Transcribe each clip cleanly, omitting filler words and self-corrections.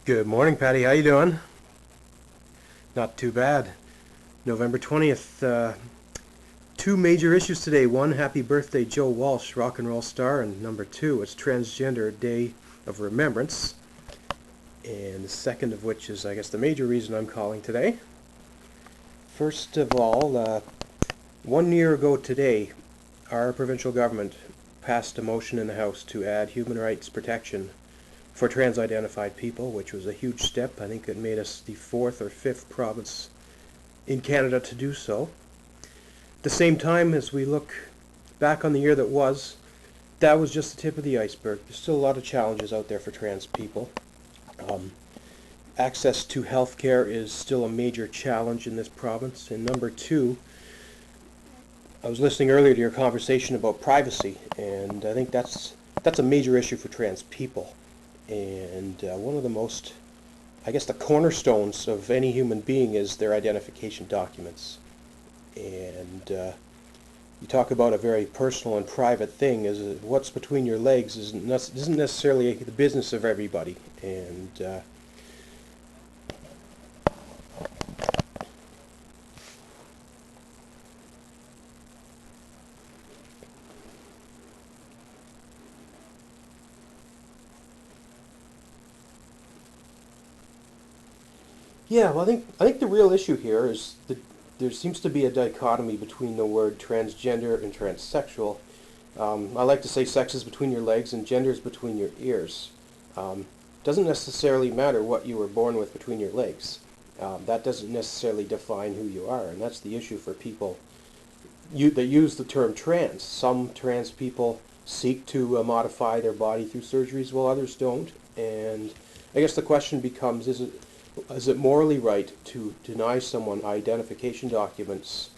Good morning, Patty. How you doing? Not too bad. November 20th. Two major issues today. One, happy birthday, Joe Walsh, rock and roll star. And number two, it's Transgender Day of Remembrance. And the second of which is, I guess, the major reason I'm calling today. First of all, 1 year ago today, our provincial government passed a motion in the House to add human rights protection for trans-identified people, which was a huge step. I think it made us the 4th or 5th province in Canada to do so. At the same time, as we look back on the year that was just the tip of the iceberg. There's still a lot of challenges out there for trans people. Access to health care is still a major challenge in this province. And number two, I was listening earlier to your conversation about privacy, and I think that's a major issue for trans people. And one of the most, I guess, the cornerstones of any human being is their identification documents. And you talk about a very personal and private thing. Is what's between your legs isn't necessarily the business of everybody. And yeah, well, I think the real issue here is that there seems to be a dichotomy between the word transgender and transsexual. I like to say sex is between your legs and gender is between your ears. Doesn't necessarily matter what you were born with between your legs. That doesn't necessarily define who you are, and that's the issue for people that use the term trans. Some trans people seek to modify their body through surgeries, while others don't. And I guess the question becomes, is it morally right to deny someone identification documents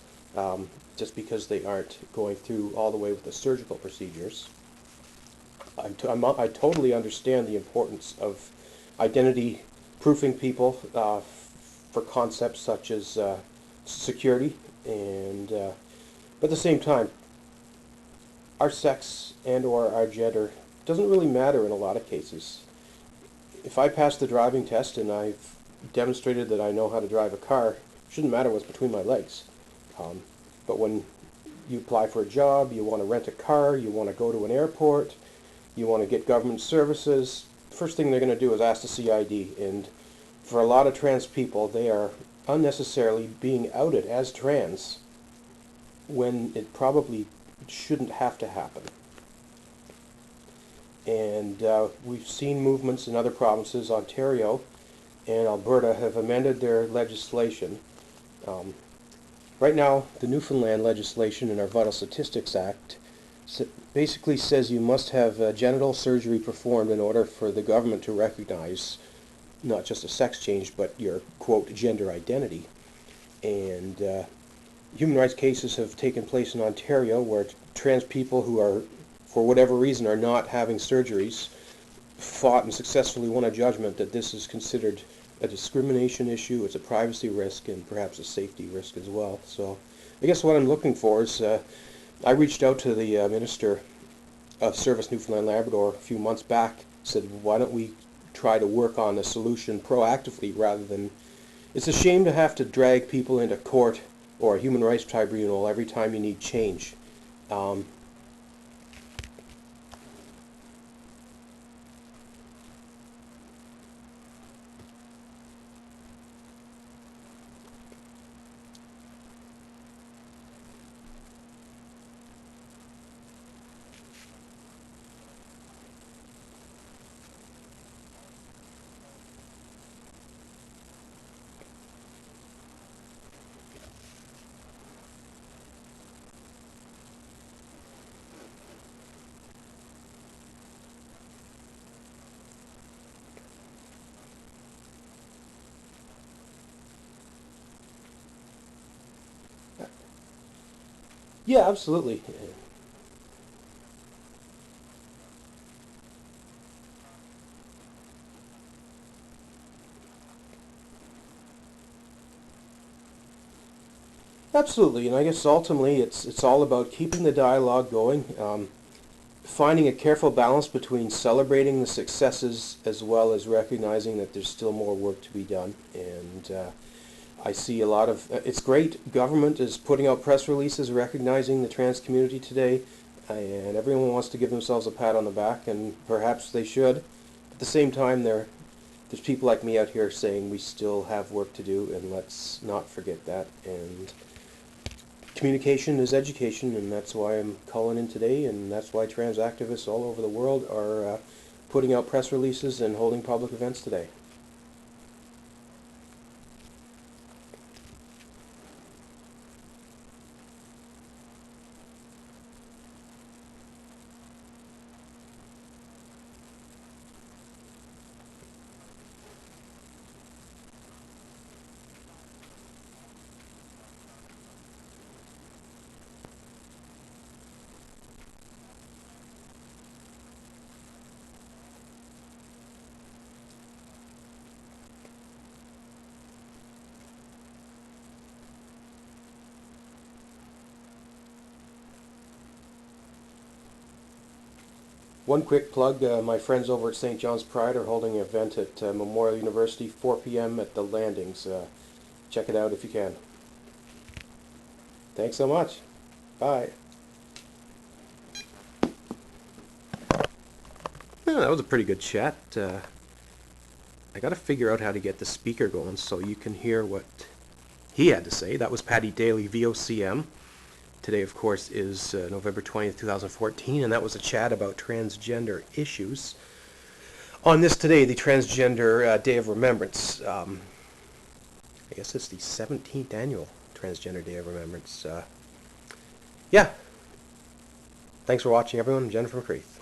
just because they aren't going through all the way with the surgical procedures? I totally understand the importance of identity proofing people for concepts such as security, and but at the same time, our sex and or our gender doesn't really matter in a lot of cases. If I pass the driving test and I've demonstrated that I know how to drive a car, it shouldn't matter what's between my legs. But when you apply for a job, you want to rent a car, you want to go to an airport, you want to get government services, the first thing they're going to do is ask to see ID. And for a lot of trans people, they are unnecessarily being outed as trans when it probably shouldn't have to happen. And we've seen movements in other provinces. Ontario and Alberta have amended their legislation. Right now, the Newfoundland legislation in our Vital Statistics Act basically says you must have genital surgery performed in order for the government to recognize not just a sex change, but your, quote, gender identity. And human rights cases have taken place in Ontario where trans people who are, for whatever reason, are not having surgeries, fought and successfully won a judgment that this is considered a discrimination issue, it's a privacy risk, and perhaps a safety risk as well. So I guess what I'm looking for is, I reached out to the Minister of Service Newfoundland Labrador a few months back, said why don't we try to work on a solution proactively rather than, it's a shame to have to drag people into court or a human rights tribunal every time you need change. Yeah, absolutely. Absolutely, and I guess ultimately it's all about keeping the dialogue going. finding a careful balance between celebrating the successes as well as recognizing that there's still more work to be done. And I see a lot of, it's great, government is putting out press releases recognizing the trans community today, and everyone wants to give themselves a pat on the back, and perhaps they should. At the same time, there's people like me out here saying we still have work to do, and let's not forget that. And communication is education, and that's why I'm calling in today, and that's why trans activists all over the world are putting out press releases and holding public events today. One quick plug, my friends over at St. John's Pride are holding an event at Memorial University, 4 p.m. at the Landings. Check it out if you can. Thanks so much. Bye. Yeah, that was a pretty good chat. I got to figure out how to get the speaker going so you can hear what he had to say. That was Paddy Daly, VOCM. Today, of course, is November 20th, 2014, and that was a chat about transgender issues. On this today, the Transgender Day of Remembrance. I guess it's the 17th annual Transgender Day of Remembrance. Yeah. Thanks for watching, everyone. Jennifer McCreath.